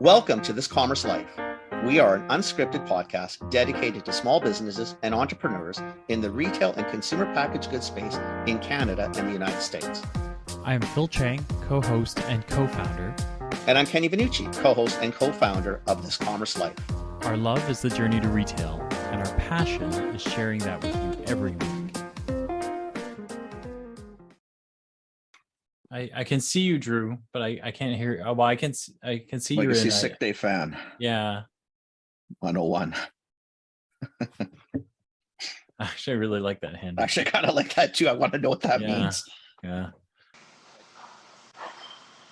Welcome to This Commerce Life. We are an unscripted podcast dedicated to small businesses and entrepreneurs in the retail and consumer packaged goods space in Canada and the United States. I am Phil Chang, co-host and co-founder. And I'm Kenny Vanucci, co-host and co-founder of This Commerce Life. Our love is the journey to retail, and our passion is sharing that with you every week. I can see you, Drew, but I can't hear. Oh, well, I can see you. I can see Sick Day Fan. Yeah. 101. Actually, I really like that handle. Actually, I kind of like that too. I want to know what that means. Yeah.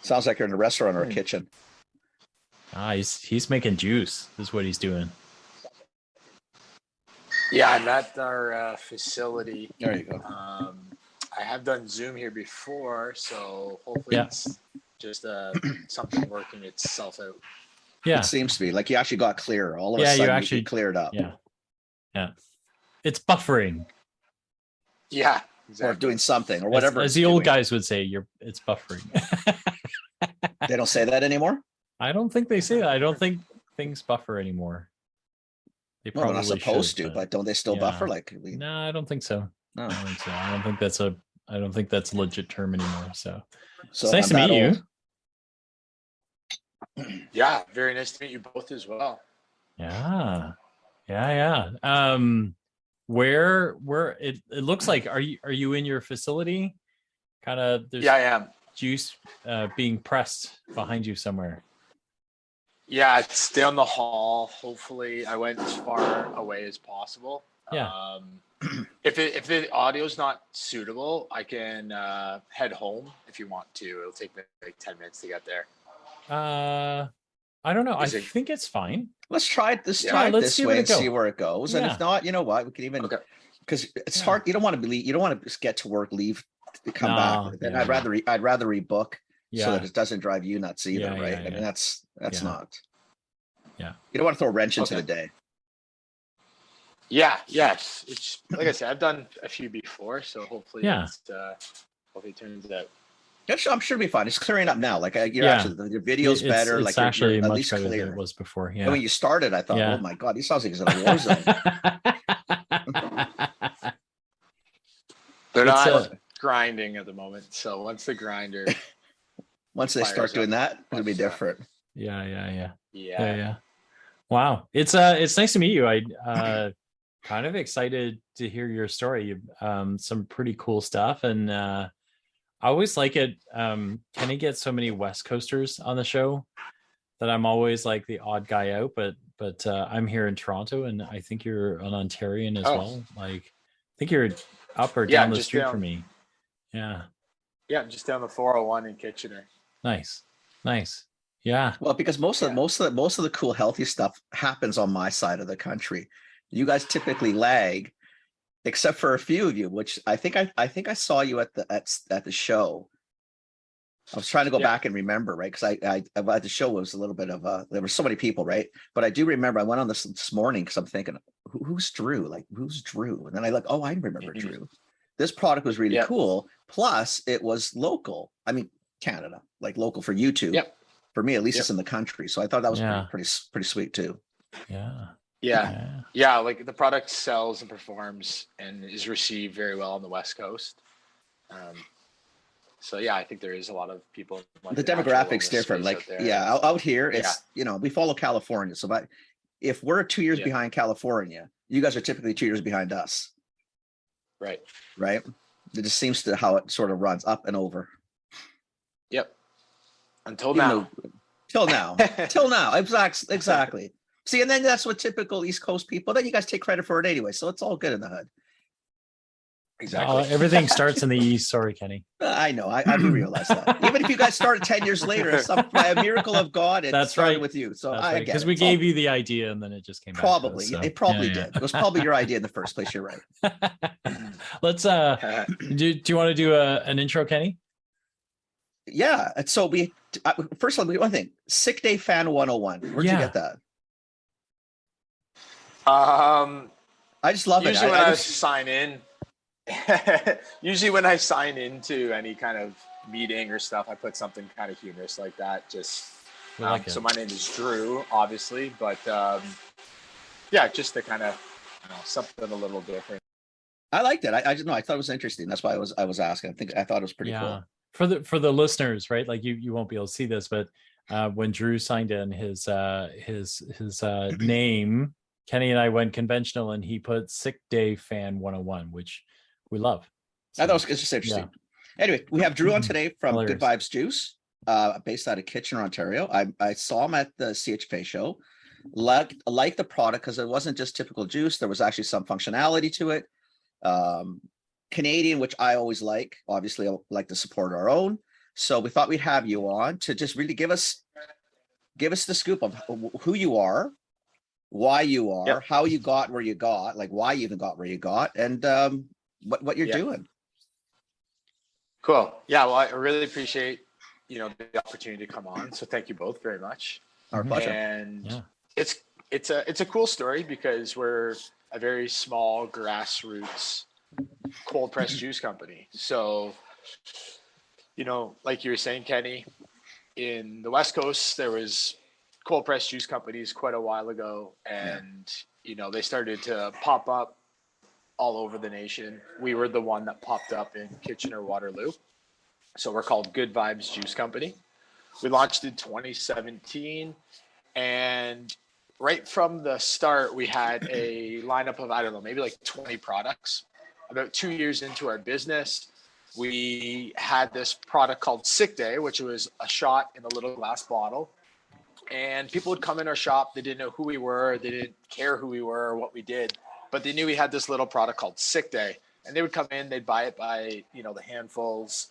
Sounds like you're in a restaurant or a kitchen. He's making juice. This is what he's doing. Yeah, I'm at our facility. There you go. I have done Zoom here before, so hopefully it's just something working itself out. Yeah, it seems to be like you actually got clear. All of a sudden, you actually cleared up. Yeah. It's buffering. Yeah, exactly. Or doing something or whatever. As the old guys would say, it's buffering. They don't say that anymore? I don't think they say that. I don't think things buffer anymore. They probably they're not supposed to, but don't they still buffer? No, I don't think so. No. I don't think so. I don't think that's a legit term anymore. So it's nice to meet you. Yeah, very nice to meet you both as well. Yeah. Where it looks like are you in your facility? Kind of. Yeah, I am. Juice being pressed behind you somewhere. Yeah, it's down the hall. Hopefully, I went as far away as possible. Yeah. If the audio's not suitable, I can head home if you want to. It'll take me like 10 minutes to get there. I don't know. I think it's fine. Let's try it this way and see where it goes. And if not, you know what? We can even because it's hard. You don't want to believe. You don't want to just get to work, leave, come back. Then I'd rather rebook so that it doesn't drive you nuts either, right? I mean, that's not. Yeah. You don't want to throw a wrench into the day. Yeah. Yes. It's like I said, I've done a few before, so hopefully hopefully it turns out. I'm sure it'll be fine. It's clearing up now. Like actually, your video's better. It's like actually you're at much least better clear. than it was before. Yeah. When you started, I thought, oh my God, he sounds like he's in a war zone. They're not grinding at the moment. So once the grinder, once they start doing that, it'll be different. Yeah. Wow. It's nice to meet you. I kind of excited to hear your story. Some pretty cool stuff. And I always like it. Kenny gets so many West Coasters on the show that I'm always like the odd guy out, but I'm here in Toronto and I think you're an Ontarian as well. Like I think you're up or down the street from me. Yeah. Yeah, just down the 401 in Kitchener. Nice. Yeah. Well, because most of the cool, healthy stuff happens on my side of the country. You guys typically lag, except for a few of you, which I think I saw you at the show. I was trying to go back and remember, right? Because I at the show was a little bit of there were so many people, right? But I do remember I went on this morning because I'm thinking, who's Drew? Like, who's Drew? And then I I remember Drew. This product was really cool. Plus, it was local. I mean, Canada, like local for you two. Yep. For me, at least it's in the country. So I thought that was pretty sweet too. Yeah. Like the product sells and performs and is received very well on the West Coast. So I think there is a lot of people. The demographics different. Like out here, it's we follow California. So if we're 2 years behind California, you guys are typically 2 years behind us. Right. It just seems to how it sort of runs up and over. Yep. Till now. Exactly. See, and then that's what typical East Coast people. Then you guys take credit for it anyway, so it's all good in the hood. Exactly. Everything starts in the East. Sorry, Kenny. I know. I do realize that. Even if you guys started 10 years later, by a miracle of God, it started with you. So because we gave you the idea, and then it just came back. Probably, to us, so. It probably did. It was probably your idea in the first place. You're right. Let's. Do you want to do an intro, Kenny? Yeah. So first of all, one thing. Sick Day Fan 101. Where'd you get that? I just love it. Usually when I sign in, usually when I sign into any kind of meeting or stuff, I put something kind of humorous like that, just We like it. So my name is Drew, obviously, but yeah, just to kind of, something a little different. I liked it. I just know I thought it was interesting. That's why I was asking. I thought it was pretty cool. For the listeners, right? Like you won't be able to see this, but when Drew signed in his name, Kenny and I went conventional, and he put Sick Day Fan 101, which we love. So, I thought it's just interesting. Anyway, we have Drew on today from Hilarious. Good Vibes Juice, based out of Kitchener, Ontario. I saw him at the CHFA show. Like the product because it wasn't just typical juice. There was actually some functionality to it. Canadian, which I always like. Obviously, I like to support our own. So we thought we'd have you on to just really give us the scoop of who you are, why you are, how you got where you got, like why you even got where you got, and what you're doing. Cool. Yeah. Well, I really appreciate the opportunity to come on. So thank you both very much. Our pleasure. And it's a cool story because we're a very small grassroots cold pressed juice company. So, like you were saying, Kenny, in the West Coast, there was cold pressed juice companies quite a while ago. And, they started to pop up all over the nation. We were the one that popped up in Kitchener-Waterloo. So we're called Good Vibes Juice Company. We launched in 2017. And right from the start, we had a lineup of, I don't know, maybe like 20 products. About 2 years into our business, we had this product called Sick Day, which was a shot in a little glass bottle. And people would come in our shop. They didn't know who we were. They didn't care who we were or what we did. But they knew we had this little product called Sick Day. And they would come in, they'd buy it by, the handfuls.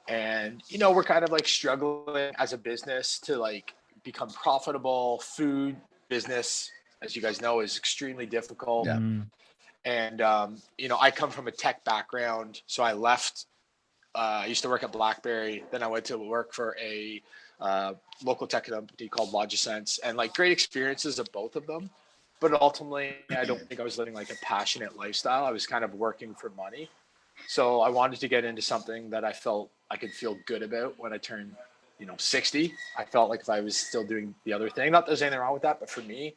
And, we're kind of like struggling as a business to like become profitable. Food business, as you guys know, is extremely difficult. Yeah. And, I come from a tech background. So I left, I used to work at BlackBerry. Then I went to work for a local tech company called Logisense, and like great experiences of both of them. But ultimately, I don't think I was living like a passionate lifestyle. I was kind of working for money. So I wanted to get into something that I felt I could feel good about when I turned, 60. I felt like if I was still doing the other thing, not that there's anything wrong with that, but for me,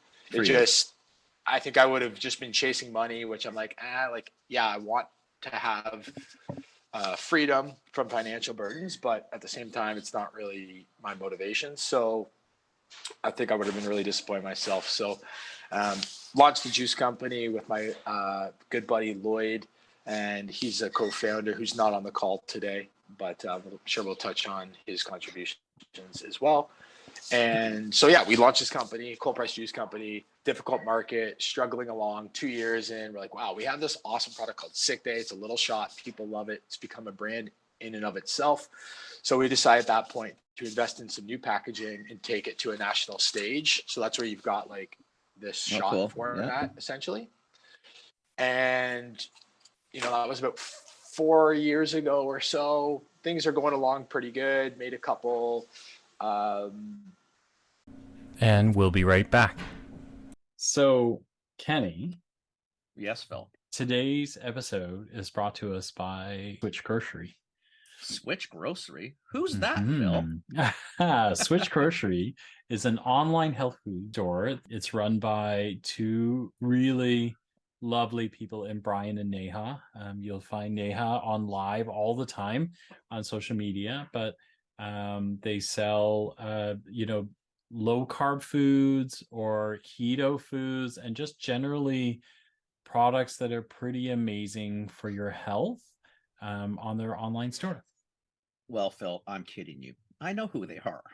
I think I would have just been chasing money, which I'm like, I want to have freedom from financial burdens, but at the same time, it's not really my motivation. So I think I would have been really disappointed myself. So launched the juice company with my good buddy Lloyd, and he's a co-founder who's not on the call today, but I'm sure we'll touch on his contributions as well. And so, we launched this company, cold pressed juice company, difficult market, struggling along 2 years in. We're like, wow, we have this awesome product called Sick Day. It's a little shot. People love it. It's become a brand in and of itself. So we decided at that point to invest in some new packaging and take it to a national stage. So that's where you've got like this shot format essentially. And, that was about 4 years ago or so. Things are going along pretty good. Made a couple. And we'll be right back. So, Kenny. Yes, Phil. Today's episode is brought to us by Switch Grocery. Switch Grocery? Who's that, Phil? Switch Grocery is an online health food store. It's run by two really lovely people in Brian and Neha. You'll find Neha on live all the time on social media, but they sell, low carb foods or keto foods and just generally products that are pretty amazing for your health on their online store. Well, Phil, I'm kidding you. I know who they are.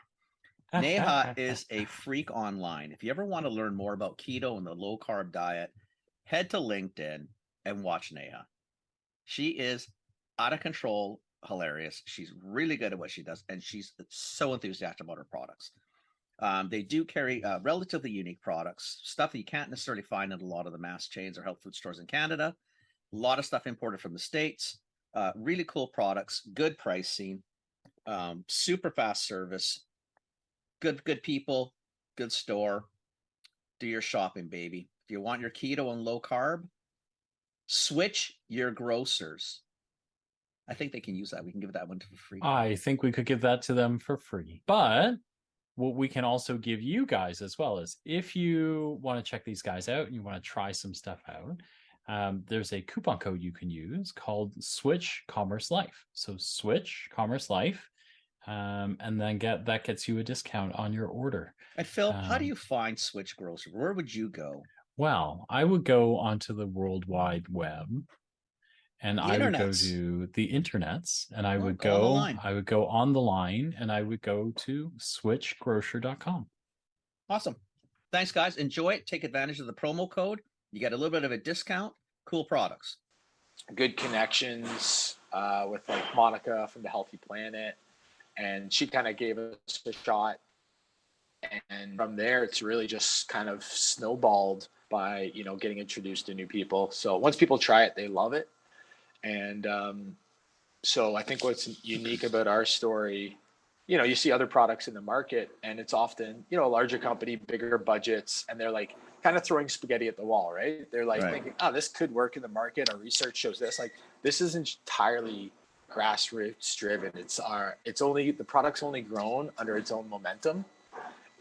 Neha is a freak online. If you ever want to learn more about keto and the low carb diet, head to LinkedIn and watch Neha. She is out of control, hilarious. She's really good at what she does, and she's so enthusiastic about her products. They do carry relatively unique products, stuff that you can't necessarily find in a lot of the mass chains or health food stores in Canada. A lot of stuff imported from the States. Really cool products, good pricing, super fast service, good people, good store. Do your shopping, baby. If you want your keto and low carb, switch your grocers. I think they can use that. We can give that one for free. I think we could give that to them for free. But what we can also give you guys as well is, if you want to check these guys out and you want to try some stuff out, there's a coupon code you can use called Switch Commerce Life. So Switch Commerce Life, and then that gets you a discount on your order. And Phil, how do you find Switch Grocery? Where would you go? Well, I would go onto the World Wide Web, and I would go to the internets, and I would go on the line, and I would go to switchgrocer.com. Awesome. Thanks, guys. Enjoy it. Take advantage of the promo code. You get a little bit of a discount. Cool products. Good connections with like Monica from the Healthy Planet, and she kind of gave us a shot. And from there, it's really just kind of snowballed by, getting introduced to new people. So once people try it, they love it. And so I think what's unique about our story, you see other products in the market, and it's often, a larger company, bigger budgets, and they're like kind of throwing spaghetti at the wall, right? They're like thinking, oh, this could work in the market. Our research shows this. Like, this is entirely grassroots driven. The product's only grown under its own momentum.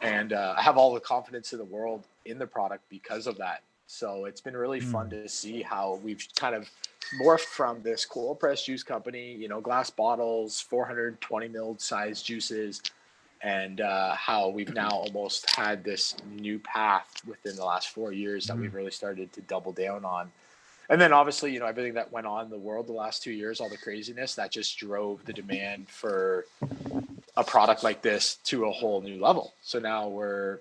And I have all the confidence in the world in the product because of that. So it's been really fun to see how we've kind of morphed from this cold press juice company, glass bottles, 420 ml size juices, and how we've now almost had this new path within the last 4 years that we've really started to double down on. And then obviously, everything that went on in the world the last 2 years, all the craziness that just drove the demand for a product like this to a whole new level. So now we're,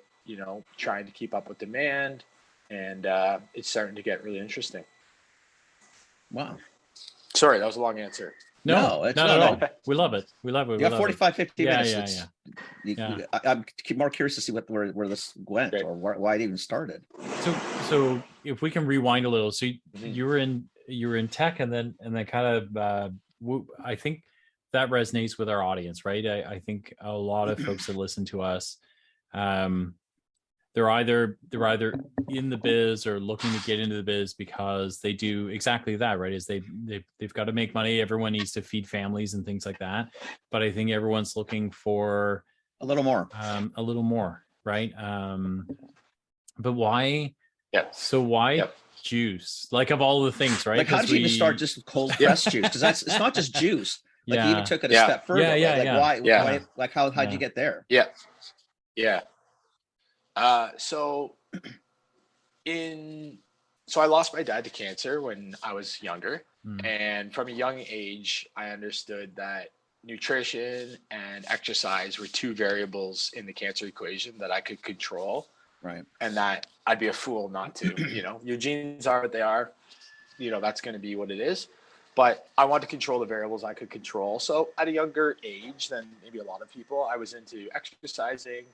trying to keep up with demand, and it's starting to get really interesting. Wow. Sorry, that was a long answer. No, not at all. We love it. We love it. You got 45, 50 minutes. Yeah. I'm more curious to see where this went or why it even started. So if we can rewind a little, so you were in tech, and then kind of I think that resonates with our audience, right? I think a lot of folks that listen to us, they're either in the biz or looking to get into the biz because they do exactly that, right? Is they've got to make money. Everyone needs to feed families and things like that. But I think everyone's looking for a little more, right? But why? Yeah. So why juice? Like, of all the things, right? Like, how did you even start just cold press juice? Because it's not just juice. Like, you even took it a step further. Why? Like, how'd you get there? Yeah. So I lost my dad to cancer when I was younger. And from a young age, I understood that nutrition and exercise were two variables in the cancer equation that I could control. Right. And that I'd be a fool not to. Your genes are what they are. That's going to be what it is. But I wanted to control the variables I could control. So at a younger age than maybe a lot of people, I was into exercising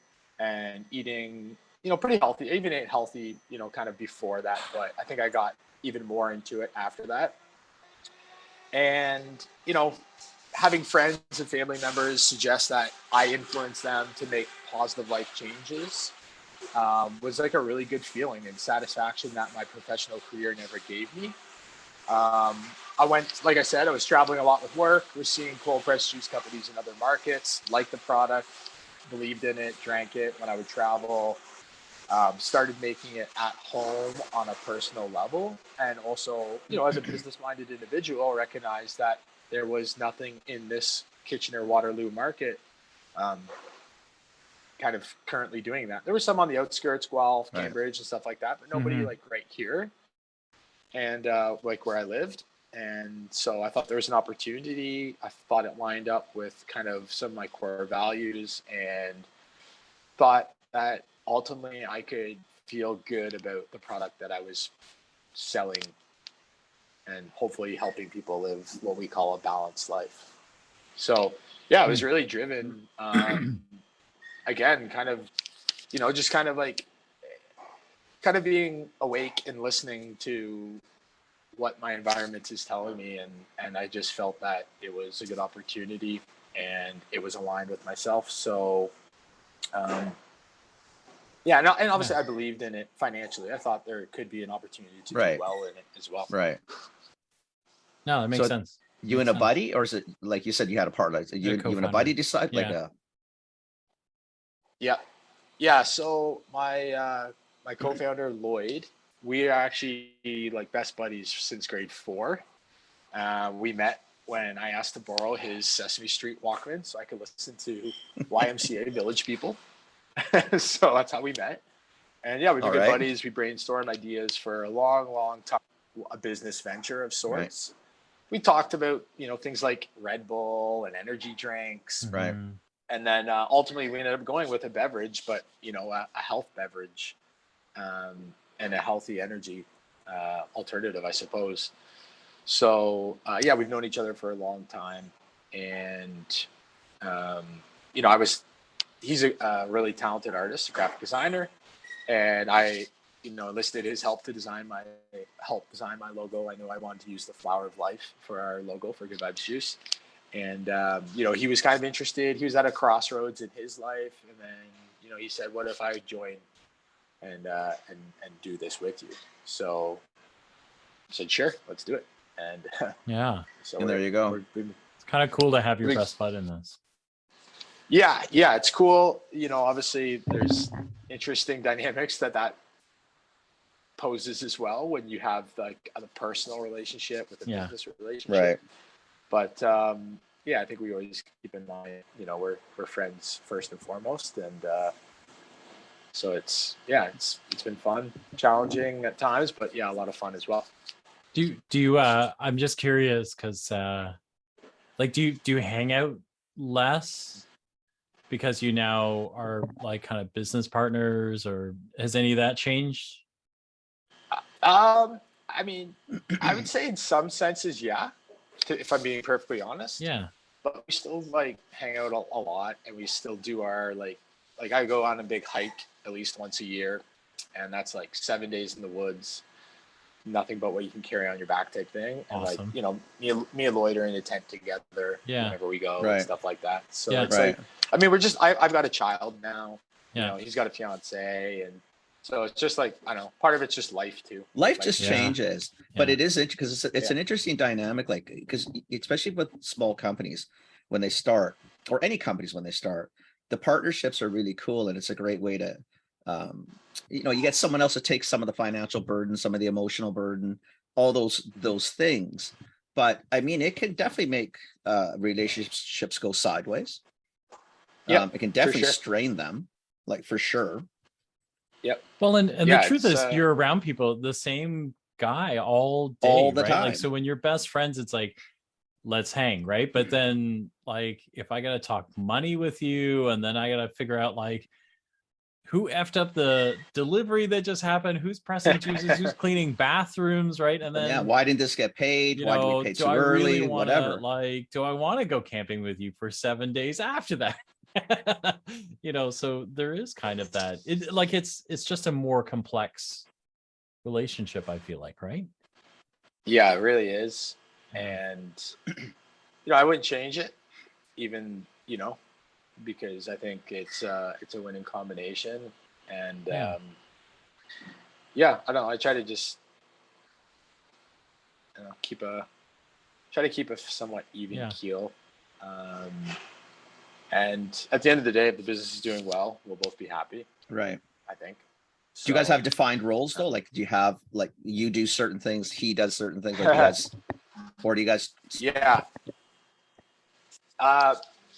and eating, pretty healthy. I even ate healthy, kind of before that. But I think I got even more into it after that. And, having friends and family members suggest that I influence them to make positive life changes was like a really good feeling and satisfaction that my professional career never gave me. I went, like I said, I was traveling a lot with work. We're seeing cold press juice companies in other markets, liked the product, believed in it, drank it when I would travel, started making it at home on a personal level. And also, as a business-minded individual, recognized that there was nothing in this Kitchener-Waterloo market kind of currently doing that. There was some on the outskirts, Guelph, Cambridge, and stuff like that, but nobody like right here and like where I lived. And so I thought there was an opportunity. I thought it lined up with kind of some of my core values, and thought that ultimately I could feel good about the product that I was selling and hopefully helping people live what we call a balanced life. So yeah, I was really driven, again, kind of, just kind of being awake and listening to what my environment is telling me. And I just felt that it was a good opportunity and it was aligned with myself. So, and obviously I believed in it financially. I thought there could be an opportunity to do well in it as well. Right. No, that makes sense. You and a buddy, or is it like you said, you had a partner? You and a buddy decide Yeah. Yeah. So my co-founder Lloyd, we are actually like best buddies since grade 4. We met when I asked to borrow his Sesame Street Walkman so I could listen to YMCA Village People. So that's how we met. And yeah, we've been All good right. buddies. We brainstormed ideas for a long, long time, a business venture of sorts. We talked about, things like Red Bull and energy drinks. Right. Mhm. And then ultimately we ended up going with a beverage, but, a health beverage and a healthy energy alternative, I suppose. So, yeah, we've known each other for a long time. And, he's a really talented artist, a graphic designer. And I, enlisted his help to design my logo. I knew I wanted to use the flower of life for our logo for Good Vibes Juice. And, he was kind of interested. He was at a crossroads in his life. And then, he said, what if I join and do this with you? So I said, sure, let's do it. And Yeah. so And there you go. It's kind of cool to have your best bud in this. Yeah, it's cool. Obviously there's interesting dynamics that poses as well when you have like a personal relationship with a business relationship. Right. But yeah, I think we always keep in mind, we're friends first and foremost, and so it's been fun, challenging at times, but yeah, a lot of fun as well. Do you I'm just curious because like do you hang out less because you now are like kind of business partners, or has any of that changed? I mean, I would say in some senses, yeah, if I'm being perfectly honest. Yeah. But we still like hang out a lot, and we still do our like I go on a big hike at least once a year, and that's like 7 days in the woods, nothing but what you can carry on your back type thing. And Awesome. like, me and Lloyd are in a tent together whenever we go and stuff like that. So it's like, I mean, I've got a child now, he's got a fiance, and so it's just like, I don't know, part of it's just life too. Life just changes, but it is because it's an interesting dynamic, like, because especially with small companies when they start, or any companies when they start, the partnerships are really cool, and it's a great way to you get someone else to take some of the financial burden, some of the emotional burden, all those things. But I mean, it can definitely make relationships go sideways. It can definitely strain them, like, for sure. Yep. Well, and the truth is, you're around people, the same guy all day, all the right? time. Like, so when you're best friends, it's like, let's hang, right? But then, like, if I gotta talk money with you, and then I gotta figure out like who effed up the delivery that just happened, who's pressing juices, who's cleaning bathrooms, right? And then why didn't this get paid? Why did we pay too early? Whatever. Like, do I want to go camping with you for 7 days after that? So there is kind of that. It's just a more complex relationship, I feel like, right? Yeah, it really is. And I wouldn't change it, even, because I think it's a winning combination. And I don't know, I try to just keep a somewhat even keel. And at the end of the day, if the business is doing well, we'll both be happy. Right. I think. So, do you guys have defined roles though? Like, do you have, like, you do certain things, he does certain things, like, you guys, or do you guys? Yeah.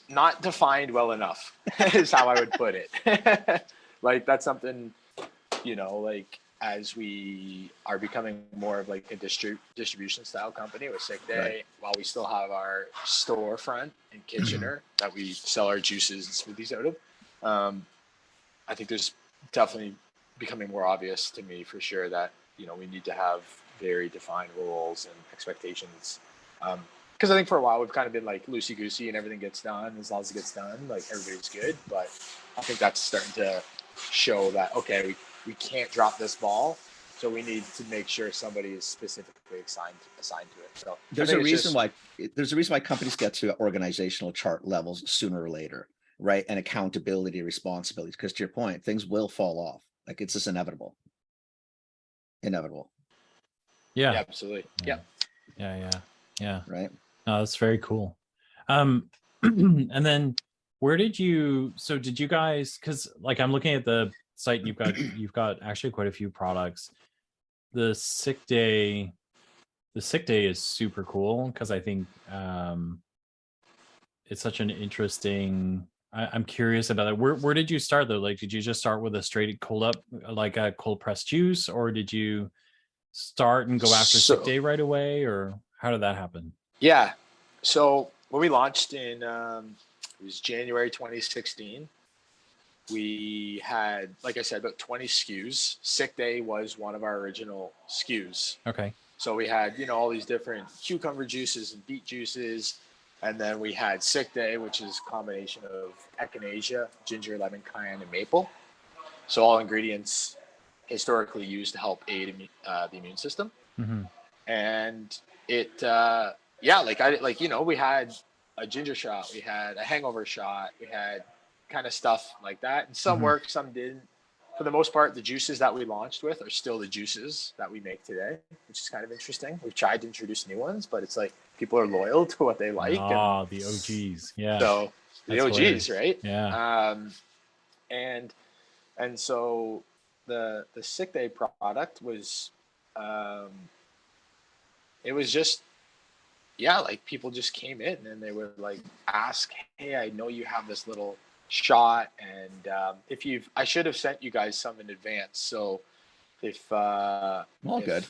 Not defined well enough is how I would put it. Like, that's something, like, as we are becoming more of like a distribution style company with Sick Day, while we still have our storefront in Kitchener that we sell our juices and smoothies out of. I think there's definitely becoming more obvious to me for sure that, we need to have very defined roles and expectations. Because I think for a while we've kind of been like loosey goosey and everything gets done as long as it gets done, like everybody's good. But I think that's starting to show that, okay, we can't drop this ball, so we need to make sure somebody is specifically assigned to it. So there's a reason why companies get to organizational chart levels sooner or later, right? And accountability, responsibilities, because to your point, things will fall off. Like, it's just inevitable. Yeah, absolutely. Yeah. Right. No, that's very cool. And then Where did you, so did you guys, because like I'm looking at the site, you've got actually quite a few products. The sick day is super cool because I think it's such an interesting, I'm curious about it. Where did you start though? Like, did you just start with a straight cold up, like a cold pressed juice, or did you start and go after sick day right away, or how did that happen? Yeah. So when we launched in it was January 2016, we had, like I said, about 20 SKUs. Sick Day was one of our original SKUs. Okay. So we had, all these different cucumber juices and beet juices. And then we had Sick Day, which is a combination of echinacea, ginger, lemon, cayenne, and maple. So all ingredients historically used to help aid the immune system. Mm-hmm. And it, we had a ginger shot, we had a hangover shot, we had kind of stuff like that. And some worked, some didn't. For the most part, the juices that we launched with are still the juices that we make today, which is kind of interesting. We've tried to introduce new ones, but it's like people are loyal to what they like. Oh, the OGs. Yeah. So the That's OGs, hilarious. right? Yeah. And so the Sick Day product was, it was just, like people just came in and they would like ask, hey, I know you have this little shot, and I should have sent you guys some in advance. So if good.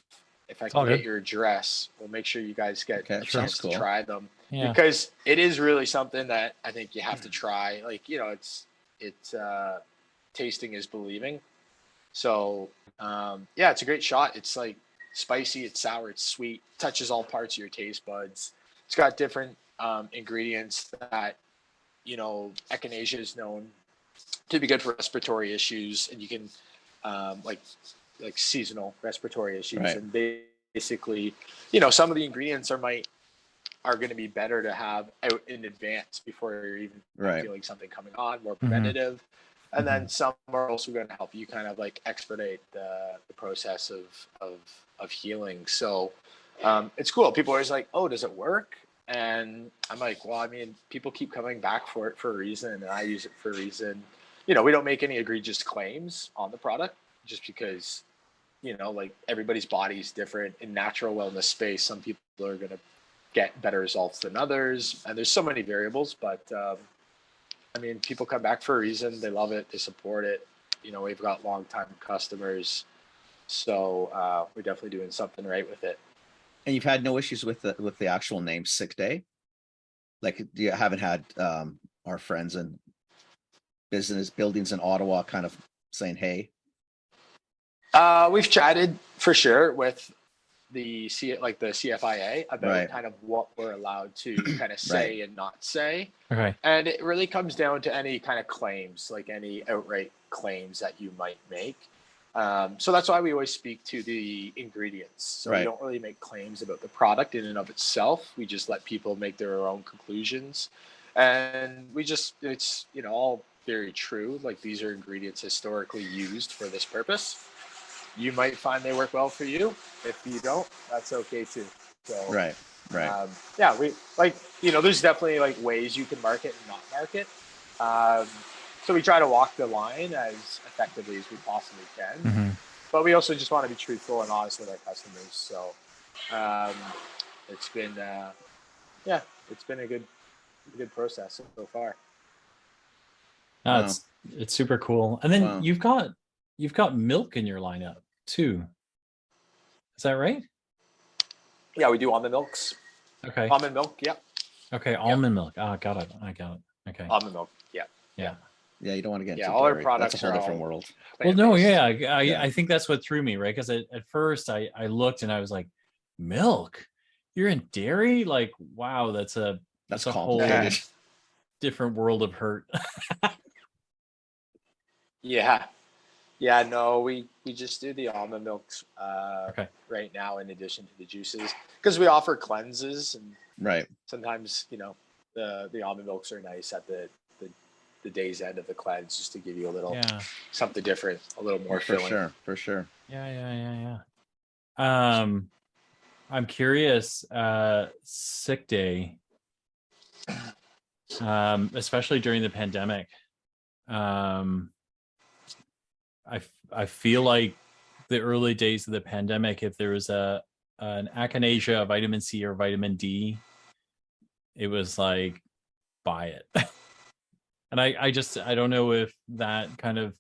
If I can get your address, we'll make sure you guys get a chance to try them, because it is really something that I think you have to try. Like, it's tasting is believing. So it's a great shot. It's like spicy, it's sour, it's sweet, touches all parts of your taste buds. It's got different ingredients that, echinacea is known to be good for respiratory issues, and you can like seasonal respiratory issues. Right. And basically, some of the ingredients are going to be better to have out in advance before you're even feeling something coming on, more preventative. And then some are also going to help you kind of like expedite the process of healing. So it's cool. People are always like, oh, does it work? And I'm like, well, I mean, people keep coming back for it for a reason, and I use it for a reason. We don't make any egregious claims on the product just because, like everybody's body is different. In natural wellness space, some people are going to get better results than others. And there's so many variables, but I mean, people come back for a reason. They love it. They support it. We've got longtime customers. So we're definitely doing something right with it. And you've had no issues with the actual name Sick Day? Like, you haven't had our friends in business buildings in Ottawa kind of saying, hey? We've chatted for sure with the CFIA about kind of what we're allowed to kind of say and not say. Okay. And it really comes down to any kind of claims, like any outright claims that you might make. So that's why we always speak to the ingredients. So we don't really make claims about the product in and of itself. We just let people make their own conclusions. And it's, all very true. Like, these are ingredients historically used for this purpose. You might find they work well for you. If you don't, that's okay too. So, right. We there's definitely like ways you can market and not market. So we try to walk the line as effectively as we possibly can, but we also just want to be truthful and honest with our customers. So it's been a good process so far. It's super cool. And then you've got milk in your lineup too. Is that right? Yeah, we do almond milks. Okay. Almond milk. Yeah. Okay. Almond milk. I got it. Okay. Almond milk. Yeah. Yeah, you don't want to get into all our products. That's a whole different world. Well, no, I think that's what threw me, right? Because at first I looked and I was like, milk? You're in dairy? Like, wow, that's a whole different world of hurt. Yeah, no, we just do the almond milks right now in addition to the juices, because we offer cleanses, and sometimes the almond milks are nice at the day's end of the cleanse, just to give you a little something different, a little more filling. For sure. Yeah. I'm curious, Sick Day. especially during the pandemic. I feel like the early days of the pandemic, if there was an echinacea, vitamin C or vitamin D, it was like, buy it. And I don't know if that kind of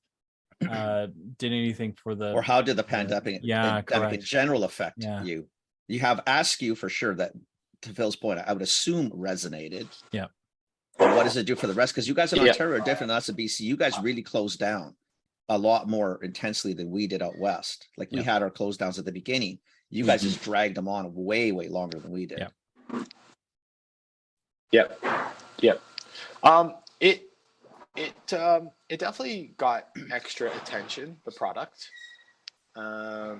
did anything for the, or how did the pandemic in correct. general affect Yeah. you? You have askew for sure, that to Phil's point, I would assume resonated. Yeah. And what does it do for the rest? Because you guys in Yeah. Ontario are different than us in BC. You guys really closed down a lot more intensely than we did out west. Like we Yeah. had our close downs at the beginning. You guys just dragged them on way, way longer than we did. Yeah. Yep. It definitely got extra attention, the product. I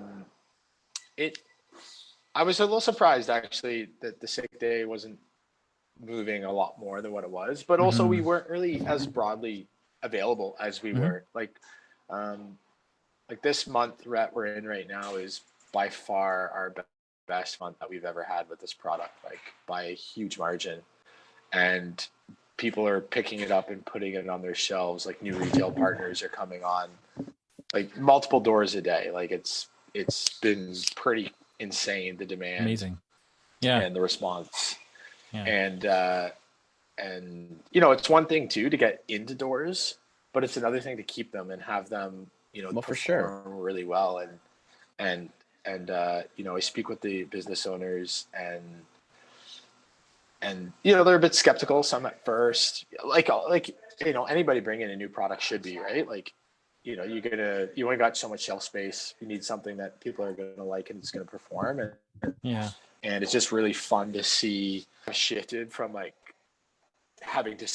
was a little surprised actually that the sick day wasn't moving a lot more than what it was, but also we weren't really as broadly available as we were. Like this month that we're in right now is by far our best month that we've ever had with this product, like by a huge margin. And people are picking it up and putting it on their shelves. Like new retail partners are coming on, like multiple doors a day. Like it's been pretty insane, the demand. Amazing. Yeah. And the response. Yeah. And you know, it's one thing too to get into doors, but it's another thing to keep them and have them, you know, well, for sure, really well. And you know, I speak with the business owners and you know, they're a bit skeptical, some at first, like you know, anybody bringing a new product should be, right? Like, you know, you only got so much shelf space. You need something that people are going to like and it's going to perform. And it's just really fun to see shifted from like having to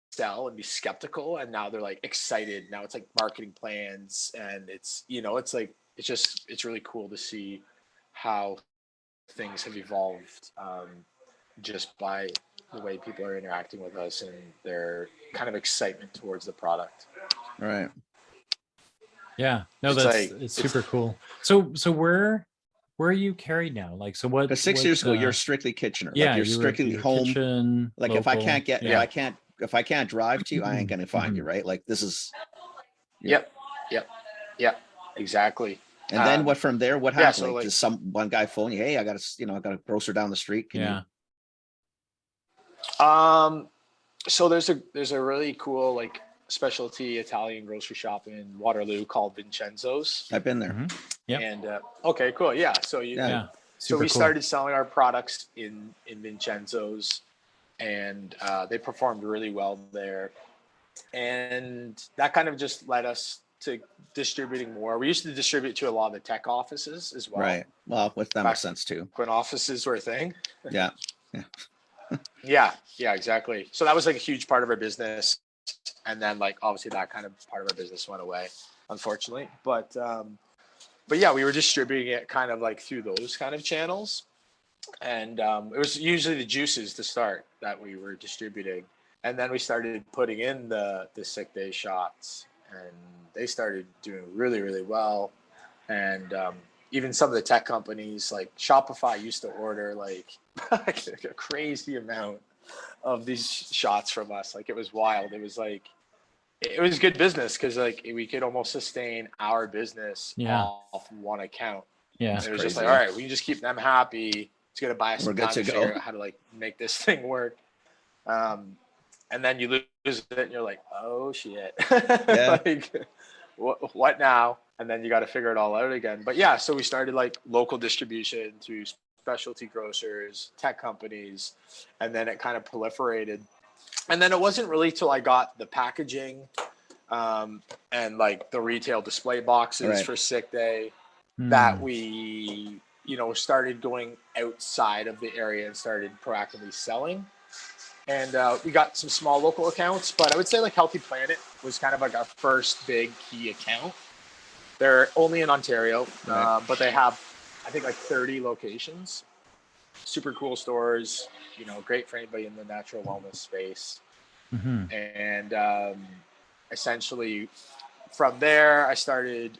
sell and be skeptical, and now they're like excited. Now it's like marketing plans, and it's, you know, it's like it's really cool to see how things have evolved just by the way people are interacting with us and their kind of excitement towards the product. Right. Yeah. No, it's super cool. So where are you carried now? Like, so what? Because 6 years ago, you're strictly Kitchener. Yeah, like you're strictly home. Kitchen, like local, if I can't get, if I can't drive to you, I ain't gonna find you, right? Like this is. Yep. Exactly. And then what from there? What happened? So like, does one guy phone you? Hey, I got a grocer down the street. Can you? So there's a really cool like specialty Italian grocery shop in Waterloo called Vincenzo's. I've been there. Yeah. And okay, cool. Yeah. So so we started selling our products in Vincenzo's, and they performed really well there. And that kind of just led us to distributing more. We used to distribute to a lot of the tech offices as well. Right. Well, that makes sense too. When offices were a thing. Yeah. Yeah, exactly. So that was like a huge part of our business. And then like, obviously that kind of part of our business went away, unfortunately. But yeah, we were distributing it kind of like through those kind of channels. And it was usually the juices to start that we were distributing. And then we started putting in the sick day shots, and they started doing really, really well. And even some of the tech companies like Shopify used to order like a crazy amount of these shots from us. Like it was wild. It was like, it was good business because like we could almost sustain our business off one account. Yeah. And it was just like, all right, we can just keep them happy. It's going to buy us some time to figure out how to like make this thing work. And then you lose it and you're like, oh shit. Yeah. Like, what now? And then you got to figure it all out again. But yeah, so we started like local distribution through specialty grocers, tech companies, and then it kind of proliferated. And then it wasn't really till I got the packaging and like the retail display boxes for sick day that we, you know, started going outside of the area and started proactively selling. And we got some small local accounts, but I would say like Healthy Planet was kind of like our first big key account. They're only in Ontario, but they have, I think, like 30 locations. Super cool stores, you know, great for anybody in the natural wellness space. And essentially from there, I started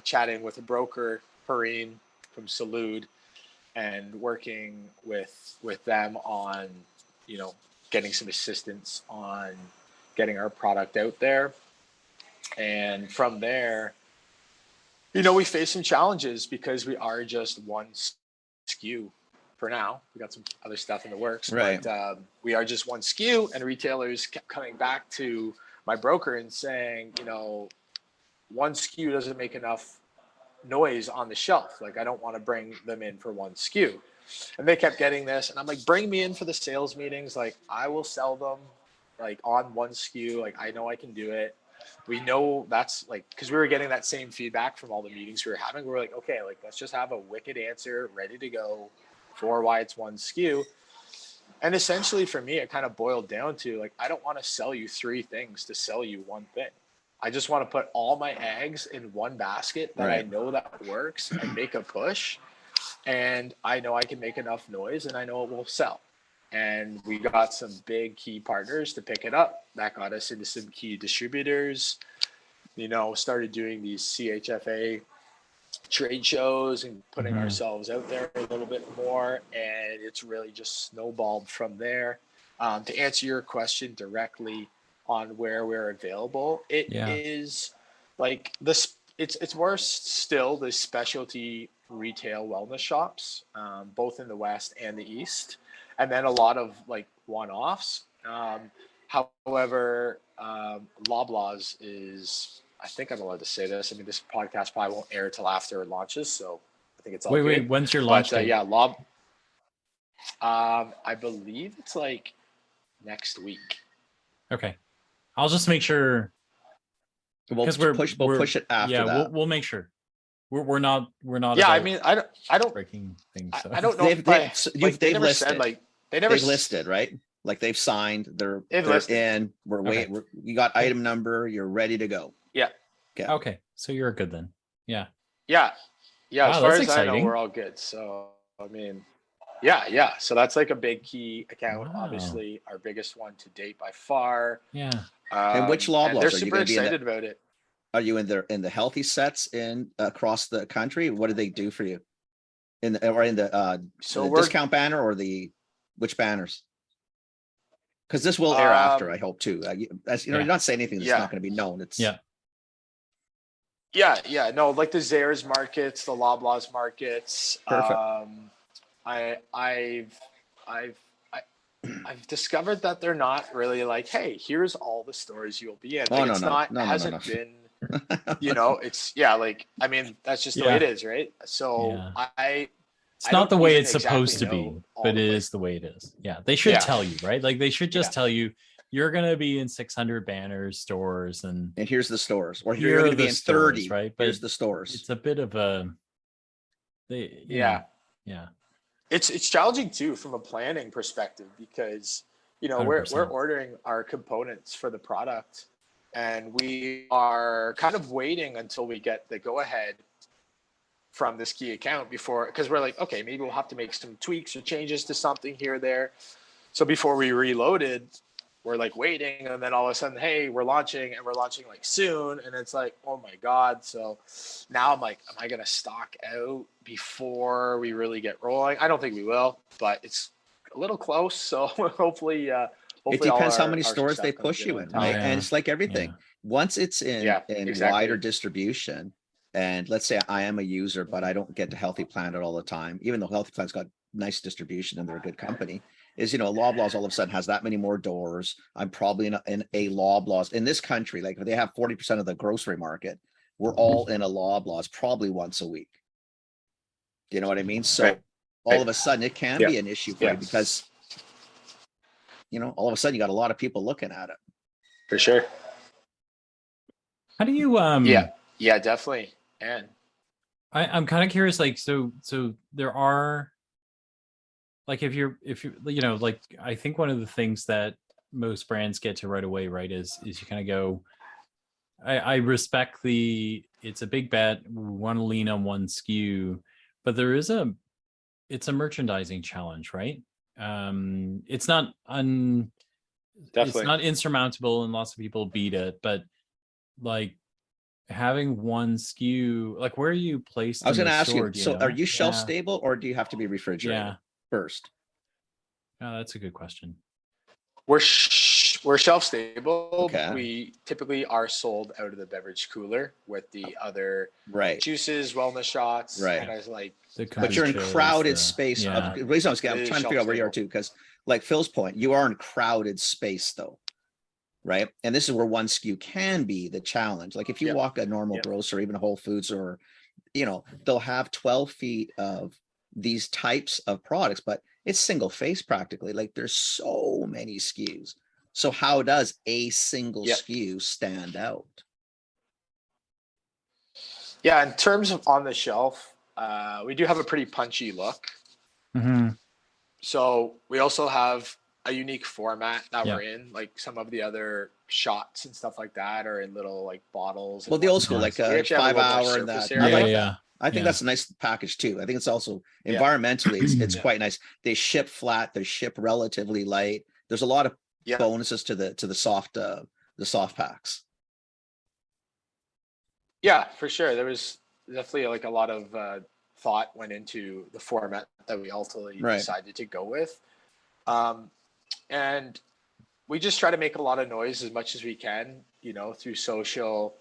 chatting with a broker, Perrine from Salud, and working with them on, you know, getting some assistance on getting our product out there. And from there, we face some challenges because we are just one SKU for now. We got some other stuff in the works, Right. but we are just one SKU, and retailers kept coming back to my broker and saying, one SKU doesn't make enough noise on the shelf. Like, I don't want to bring them in for one SKU. And they kept getting this, and I'm like, bring me in for the sales meetings. Like, I will sell them like on one SKU. Like, I know I can do it. We know that's like, because we were getting that same feedback from all the meetings we were having. We were like, okay, like, let's just have a wicked answer ready to go for why it's one SKU. And essentially for me, it kind of boiled down to like, I don't want to sell you 3 things to sell you one thing. I just want to put all my eggs in one basket that I know that works and make a push. And I know I can make enough noise, and I know it will sell. And we got some big key partners to pick it up. That got us into some key distributors, started doing these CHFA trade shows and putting ourselves out there a little bit more. And it's really just snowballed from there. To answer your question directly on where we're available, it is like this. It's more still the specialty retail wellness shops, both in the West and the East, and then a lot of like one-offs. However, Loblaws is, I think I'm allowed to say this. I mean, this podcast probably won't air till after it launches, so I think it's all good. Wait, when's your launch date? Yeah, I believe it's like next week. Okay, I'll just make sure. We'll push it after that. Yeah, we'll make sure. We're not. Yeah, I mean, I don't breaking things. So. I don't know. They've listed. Said, like, they've listed, right? Like, they've signed. They're in. We're waiting. You got item number. You're ready to go. Yeah. Okay. So you're good then. Yeah. Yeah. Wow, as far as I know, we're all good. So I mean, yeah. So that's like a big key account. Wow. Obviously, our biggest one to date by far. Yeah. And which Loblaws they're are you super excited about it? Are you in the healthy sets across the country? What do they do for you? In the discount banner or which banners? Because this will air after, I hope too. You're not saying anything that's not going to be known. It's Yeah. No, like the Zehrs markets, the Loblaws markets. Perfect. I've discovered that they're not really like, hey, here's all the stores you'll be in. Like, hasn't been. It's like, I mean, that's just the way it is, right? So it's not the way it's supposed to be, but it is the way it is. Yeah, they should tell you, right? Like, they should just tell you you're going to be in 600 banners, stores, and here's the stores, or you're going to be in 30, right? But here's the stores. It's a bit of a It's challenging too from a planning perspective, because we're ordering our components for the product, and we are kind of waiting until we get the go ahead from this key account because we're like, okay, maybe we'll have to make some tweaks or changes to something here or there. So before we reloaded, we're like waiting, and then all of a sudden, hey, we're launching like soon, and it's like, oh my God. So now I'm like, am I gonna stock out before we really get rolling? I don't think we will, but it's a little close. So hopefully it depends how many stores they push you in, right? And it's like everything. Yeah. Once it's in wider distribution, and let's say I am a user, but I don't get to Healthy Planet all the time, even though Healthy Planet's got nice distribution and they're a good company, Loblaws all of a sudden has that many more doors. I'm probably in a Loblaws in this country. Like, if they have 40% of the grocery market, we're all in a Loblaws probably once a week. Do you know what I mean? So all of a sudden it can be an issue for you, because all of a sudden you got a lot of people looking at it. For sure. How do you Yeah, definitely. And I'm kind of curious, like, so there are, like, if you're like, I think one of the things that most brands get to right away, right, is you kind of go, I respect it's a big bet, we want to lean on one SKU, but it's a merchandising challenge, right? It's not it's not insurmountable, and lots of people beat it, but like, having one SKU, like, where are you placed? I was going to ask you, so are you shelf stable, or do you have to be refrigerated Yeah. first? Oh, that's a good question. We're shelf stable. Okay. We typically are sold out of the beverage cooler with the other Right. juices, wellness shots, Right. kind of like. But you're in crowded space. Yeah. The reason I'm trying to figure out where you are too, because like Phil's point, you are in crowded space though, right? And this is where one SKU can be the challenge. Like if you walk a normal grocery, even Whole Foods, or they'll have 12 feet of these types of products, but it's single face practically. Like there's so many SKUs. So how does a single SKU stand out? Yeah, in terms of on the shelf, we do have a pretty punchy look. Mm-hmm. So we also have a unique format that we're in. Like some of the other shots and stuff like that are in little like bottles. Well, the old school, like a 5 hour and that. I like that. I think that's a nice package too. I think it's also environmentally, it's quite nice. They ship flat, they ship relatively light. There's a lot of bonuses to the soft packs. Yeah, for sure. There was definitely like a lot of thought went into the format that we ultimately decided to go with. And we just try to make a lot of noise as much as we can, through social,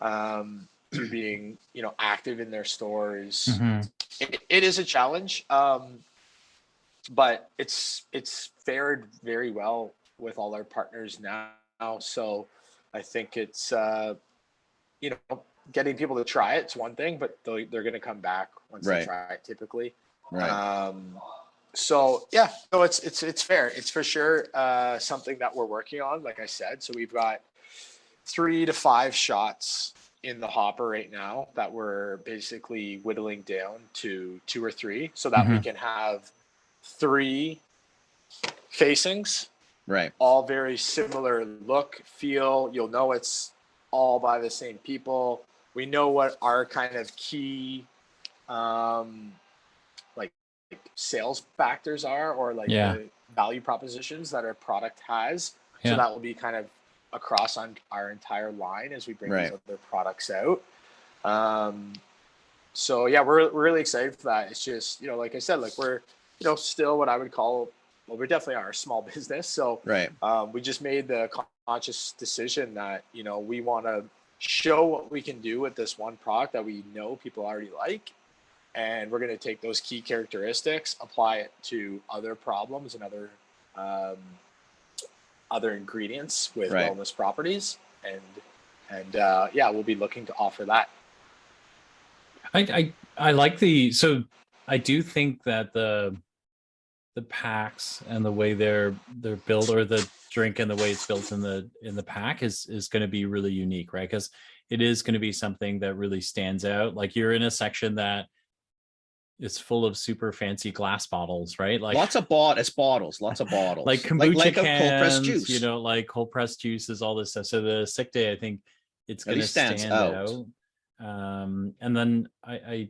through being, active in their stores. Mm-hmm. It is a challenge, but it's fared very well with all our partners now. So I think it's, getting people to try it's one thing, but they're going to come back once they try it typically. Right. So yeah, no, it's fair. It's for sure something that we're working on, like I said. So we've got 3 to 5 shots in the hopper right now that we're basically whittling down to 2 or 3 so that we can have 3 facings. Right. All very similar look, feel. You'll know it's all by the same people. We know what our kind of key like sales factors are, or like the value propositions that our product has. So that will be kind of across on our entire line as we bring these other products out. So yeah, we're really excited for that. It's just, like I said, like we're, still what I would call, well, we definitely are a small business. So we just made the conscious decision that, we want to show what we can do with this one product that we know people already like. And we're going to take those key characteristics, apply it to other problems and other ingredients with wellness properties. And we'll be looking to offer that. I like so I do think that the packs and the way they're built, or the drink and the way it's built in the pack is going to be really unique, right? Because it is going to be something that really stands out. Like you're in a section that is full of super fancy glass bottles, right? Like lots of bottles, lots of bottles. Like kombucha like cans, cold pressed juice. Like cold pressed juices, all this stuff. So the sick day, I think it's going to stand out. And then I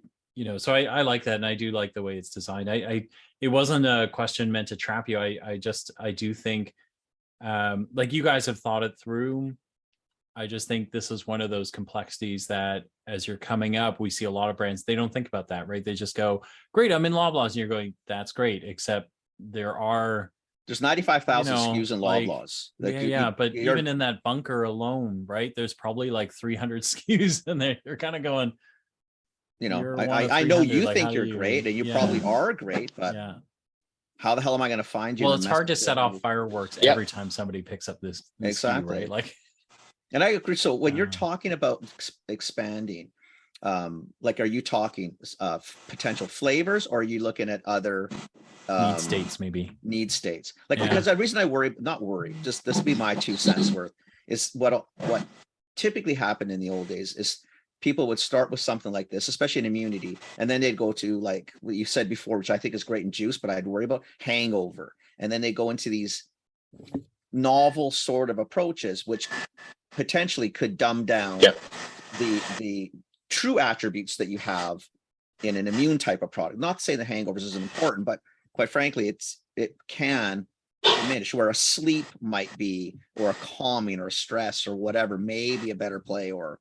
like that, and I do like the way it's designed. It wasn't a question meant to trap you. I do think like you guys have thought it through. I just think this is one of those complexities that as you're coming up, we see a lot of brands, they don't think about that, right? They just go, great, I'm in Loblaws, and you're going, that's great, except there's 95,000 SKUs in Loblaws. But even in that bunker alone, right, there's probably like 300 SKUs in there. You're kind of going, I know you think you're great, and you probably are great, but how the hell am I going to find you? Well, it's hard to set off fireworks every time somebody picks up this SKU, right? Like, and I agree. So when you're talking about expanding, like, are you talking potential flavors, or are you looking at other need states, maybe need states? Like, because the reason I not worry, just this be my 2 cents worth, is what typically happened in the old days is people would start with something like this, especially in immunity, and then they'd go to, like what you said before, which I think is great in juice, but I'd worry about hangover, and then they go into these novel sort of approaches, which potentially could dumb down the true attributes that you have in an immune type of product. Not to say the hangovers isn't important, but quite frankly, it can diminish, where a sleep might be, or a calming, or a stress, or whatever, maybe a better play, or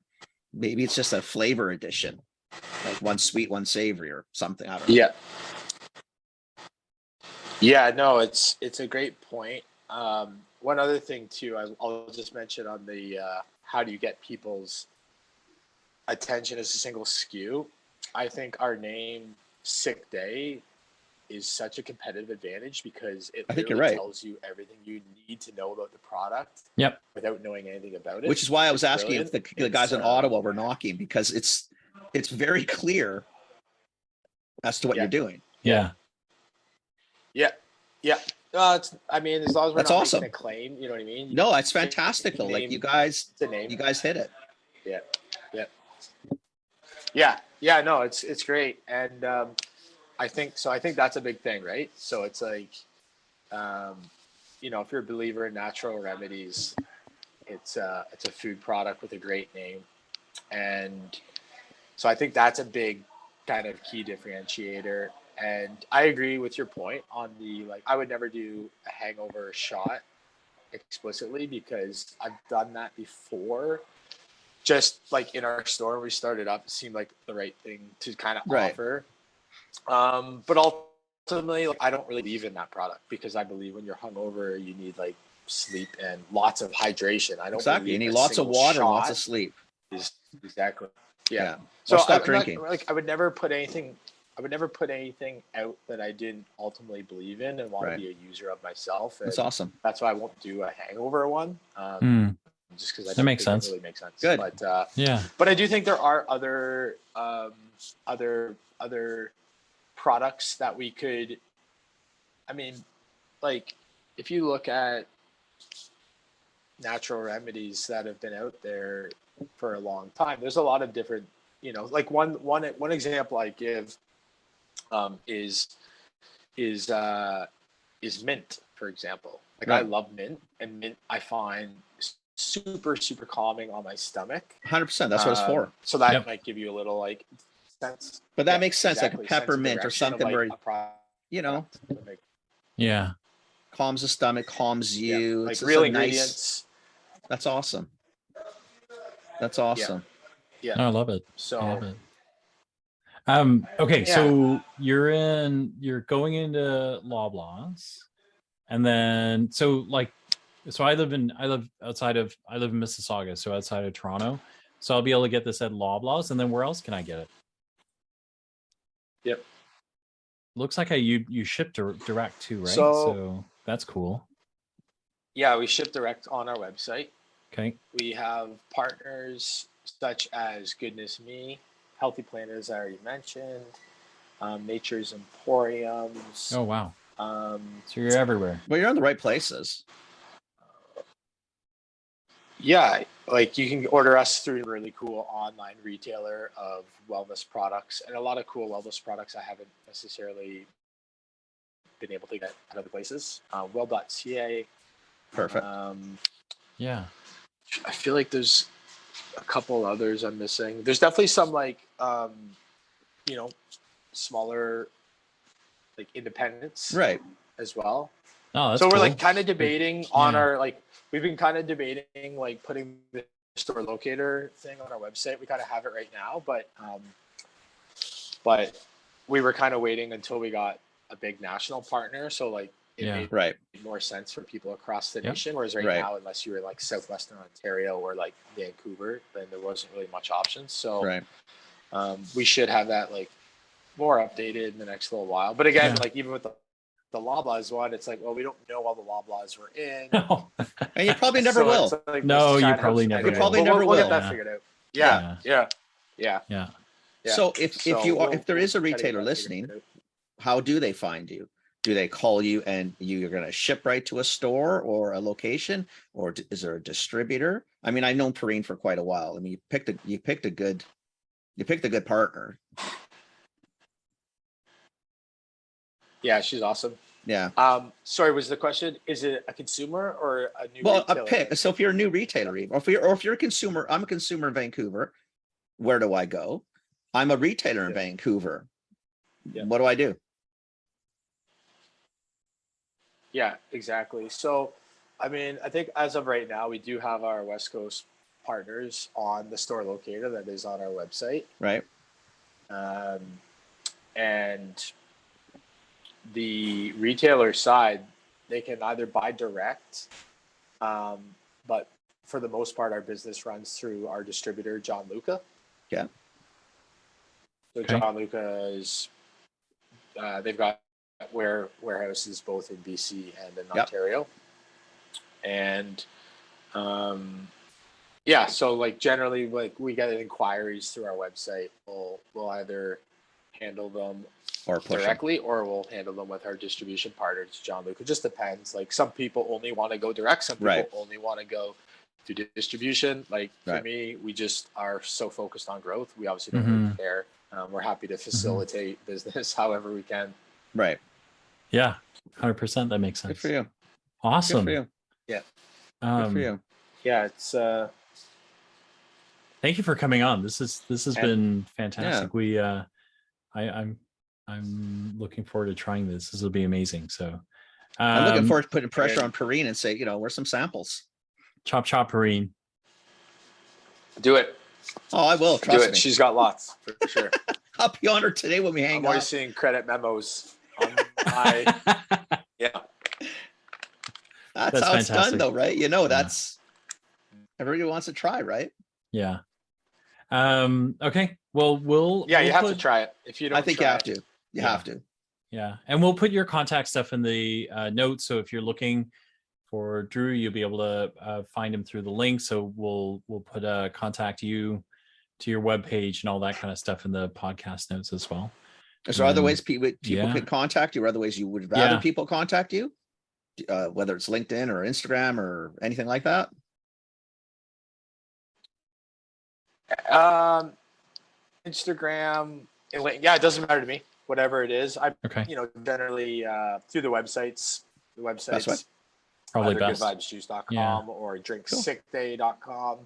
maybe it's just a flavor addition, like one sweet, one savory, or something. I don't know. Yeah, no, it's a great point. One other thing too, I'll just mention on the how do you get people's attention as a single SKU. I think our name Sick Day is such a competitive advantage because it I think you're literally right. tells you everything you need to know about the product. Yep. Without knowing anything about it. Which is why I was It's asking if brilliant. the guys in Ottawa were knocking, because it's very clear as to what Yeah. you're doing. Yeah. Yeah. I mean, as long as we're That's not awesome. making a claim, you know what I mean? No, it's fantastic though. Like Name- you guys It's a name. hit it. Yeah. No, it's great, and I think so. I think that's a big thing, right? So it's like, if you're a believer in natural remedies, it's a food product with a great name, and so I think that's a big kind of key differentiator. And I agree with your point on the I would never do a hangover shot explicitly because I've done that before. Just like in our store when we started up, it seemed like the right thing to kind of offer. But ultimately, I don't really believe in that product because I believe when you're hungover, you need sleep and lots of hydration. I don't exactly. You need lots of water and lots of sleep. Exactly. Yeah. So stop drinking. I would never put anything out that I didn't ultimately believe in and want to be a user of myself. And that's awesome. That's why I won't do a hangover one. Just because that makes sense. It really makes sense. Good. But yeah. But I do think there are other products that we could. I mean, if you look at natural remedies that have been out there for a long time, there's a lot of different. One example I give is mint, for example. I love mint, and mint I find super calming on my stomach. 100%. That's what it's for. So that might give you a little sense. But that makes sense, exactly, like a peppermint or something where Yeah. calms the stomach, calms you. Like it's real a ingredients. That's awesome. That's awesome. Yeah. No, I love it. So I love it. Okay, so you're going into Loblaws, and then so I live in Mississauga, so outside of Toronto. So I'll be able to get this at Loblaws, and then where else can I get it? Yep. Looks like you ship direct too, right? So that's cool. Yeah, we ship direct on our website. Okay. We have partners such as Goodness Me, Healthy Planet, as I already mentioned, Nature's Emporiums. Oh wow! So you're everywhere. Well, you're in the right places. Yeah, you can order us through a really cool online retailer of wellness products, and a lot of cool wellness products I haven't necessarily been able to get at other places. Well.ca. Perfect. Yeah. I feel like there's a couple others I'm missing. There's definitely some smaller independents as well. Oh, that's so we're cool. kind of debating on our we've been kind of debating putting the store locator thing on our website. We kind of have it right now, but we were kind of waiting until we got a big national partner. So it made more sense for people across the nation. Whereas right now, unless you were Southwestern Ontario or Vancouver, then there wasn't really much options. So we should have that more updated in the next little while. But again, even with the Loblaws one, it's we don't know all the Loblaws we're in. No. And you probably never will. No, you probably never will. You probably never will. We'll get that figured out. Yeah. So if there is a retailer listening, how do they find you? Do they call you and you're going to ship right to a store or a location, or is there a distributor? I mean, I've known Perrine for quite a while. I mean, you picked a good partner. Yeah, she's awesome. Yeah. Sorry, was the question, is it a consumer or a new retailer? A pick. So if you're a new retailer, or if you're a consumer, I'm a consumer in Vancouver. Where do I go? I'm a retailer in Vancouver. Yeah. What do I do? Yeah, exactly. So, I mean, I think as of right now, we do have our West Coast partners on the store locator that is on our website. Right. And the retailer side, they can either buy direct, but for the most part, our business runs through our distributor, John Luca. Yeah. So Okay. John Luca is, they've got warehouses both in BC and in Ontario. And yeah, so like generally, like we get inquiries through our website. We'll either handle them Or push 'em. directly, or we'll handle them with our distribution partners, John Luke. It just depends. Like some people only want to go direct, some people Right. only want to go through distribution. Like for Right. me, we just are so focused on growth. We obviously don't really care. We're happy to facilitate business however we can. Right. Yeah, 100%. That makes Good sense. for you. Awesome. Good for you. Yeah. Good for you. Yeah, it's Thank you for coming on. This has been fantastic. Yeah. I'm looking forward to trying this. This will be amazing. So I'm looking forward to putting pressure on Perrine and say, where's some samples? Chop Perrine. do it. Oh, I will. Do Trust it. me. She's got lots for sure. I'll be on her today when we hang I'm up. always seeing credit memos on my yeah. That's how it's done, fantastic. though, right? That's everybody wants to try, right? Yeah. Okay. Well, we'll Yeah, you we'll have put- to try it. If you don't, I think you have to. You have to. Yeah, and we'll put your contact stuff in the notes. So if you're looking for Drew, you'll be able to find him through the link. So we'll put contact you to your webpage and all that kind of stuff in the podcast notes as well. Is there other ways people yeah. can contact you, or other ways you would rather people contact you? Whether it's LinkedIn or Instagram or anything like that? Instagram, yeah, it doesn't matter to me. Whatever it is, Okay. Generally through the websites. The websites Best Probably either best. goodvibesjuice.com or drinksickday.com,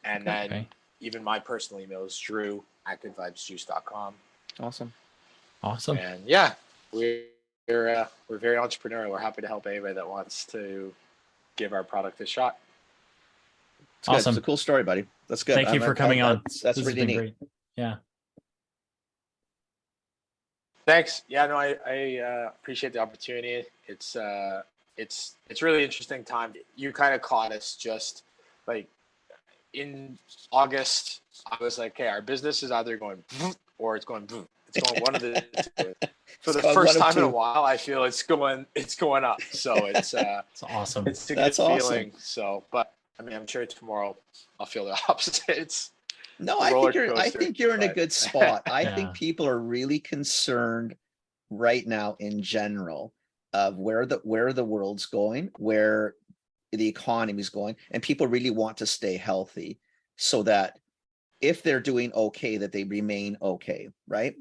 and then Okay. even my personal email is drew@goodvibesjuice.com. Awesome. Awesome. And yeah, we're very entrepreneurial. We're happy to help anybody that wants to give our product a shot. It's good. Awesome. It's a cool story, buddy. That's good. Thank you for coming on. That's This has really been neat. great. Yeah. Thanks. Yeah, no, I appreciate the opportunity. It's really interesting time. You kind of caught us just like in August. I was like, okay, our business is either going or it's going boom. It's going one of the two. For the first time in a while, I feel it's going up. So it's It's awesome. it's a That's good awesome. feeling. So, but I mean, I'm sure tomorrow I'll feel the opposite. It's No, a I roller think you're in a coaster, good spot. I Yeah. think people are really concerned right now in general of where the world's going, where the economy is going, and people really want to stay healthy so that if they're doing okay, that they remain okay, right?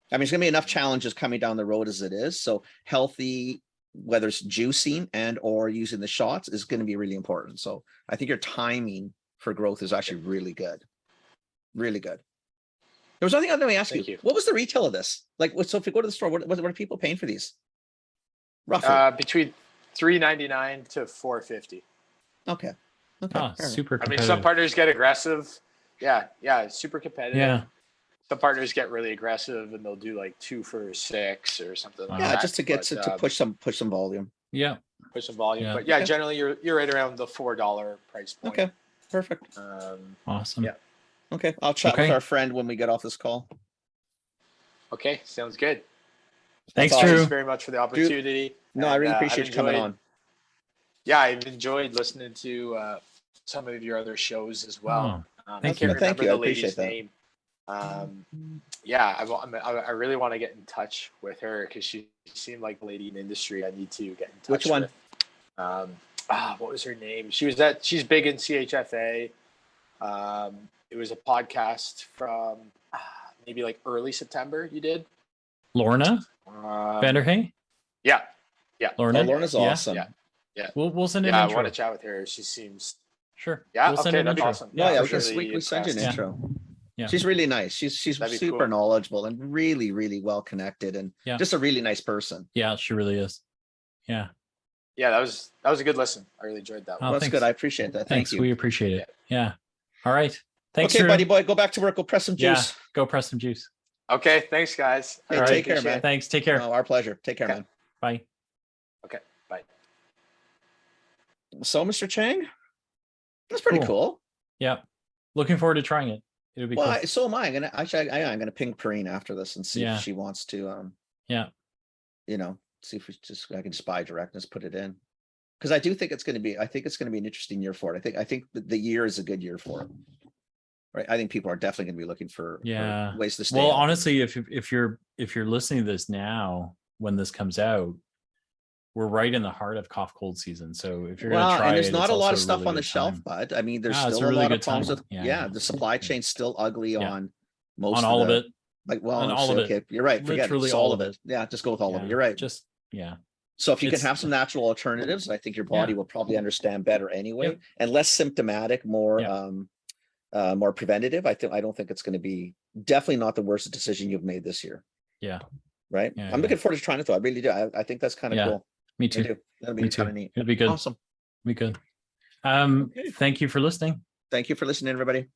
I mean, there's gonna be enough challenges coming down the road as it is. So healthy, whether it's juicing and or using the shots, is going to be really important. So I think your timing for growth is actually really good. Really good. There was nothing other than me ask Thank you. you. What was the retail of this? Like, so if you go to the store, what are people paying for these? Roughly. between $3.99 to $4.50. Okay. Oh, fair enough. super I mean, competitive. some partners get aggressive. Yeah, it's super competitive. Yeah. Some partners get really aggressive and they'll do like 2 for $6 or something like Yeah, that. just to get But, to push some volume. Yeah. push some volume. Yeah. But yeah, Okay. generally you're right around the $4 price point. Okay. Perfect. Awesome. Yeah. Okay. I'll chat with Okay. our friend when we get off this call. Okay, sounds good. Thanks, awesome. Drew. Thanks very much for the opportunity. No, I And, really I've appreciate you coming enjoyed- on. Yeah, I've enjoyed listening to some of your other shows as well. Oh, I thank can't you. remember Thank you. I the appreciate lady's that. name. Yeah, I really want to get in touch with her because she seemed like a lady in the industry. I need to get in touch Which one? with. What was her name? She's big in CHFA. It was a podcast from maybe like early September you did. Lorna Vanderhey? Yeah. Lorna? Oh, Lorna's Yeah. awesome. Yeah. We'll send an Yeah, I intro. want to chat with her. She seems Sure. Yeah, We'll send okay, an that'd be intro. awesome. Yeah, Yeah, we for can sure. we send you an Yeah. intro. Yeah. She's really nice. She's That'd be super cool. knowledgeable and really, really well connected and Yeah. just a really nice person. Yeah, she really is. Yeah. Yeah, that was a good listen. I really enjoyed that Oh, one. Well, that's thanks. good. I appreciate that. Thank Thanks. you. We appreciate it. Yeah. All right. Thanks, Okay, Drew. buddy boy, go back to work. Go press some Yeah. juice. Go press some juice. Okay, thanks guys. I Hey, really take care, appreciate man. it. Thanks. Take care. Oh, our pleasure. Take care, Okay. man. Bye. Okay, bye. So, Mr. Chang, that's pretty cool. Yeah. Looking forward to trying it. It'll be Well, cool. so am I. I'm gonna ping Perrine after this and see Yeah. if she wants to Yeah. see if I can just buy directness, put it in. Because I do think it's gonna be an interesting year for it. I think the year is a good year for it. Right. I think people are definitely gonna be looking for ways to stay. Well, healthy. honestly, if you're listening to this now when this comes out, we're right in the heart of cough cold season. So if you're gonna try and there's it, not it's a lot also of a stuff really on the good shelf, time. bud. I mean, there's it's still a a really lot good of problems time. with Yeah. the supply chain's still ugly Yeah. on most On of all of the, it. like, well, On all of it. okay, you're right. Forget it. Literally Just all of it. Yeah, just go with all of it. You're right. Just So if you can It's- have some natural alternatives, I think your body will probably understand better anyway, Yep. and less symptomatic, more more preventative. I don't think it's going to be, definitely not the worst decision you've made this year. Yeah. Right. Yeah, I'm looking forward to trying it though. I really do. I think that's kind of cool. Me too. I do. That'll be Me too. kind of neat. It'll be good. Awesome. Be good. Okay. Thank you for listening. Thank you for listening, everybody.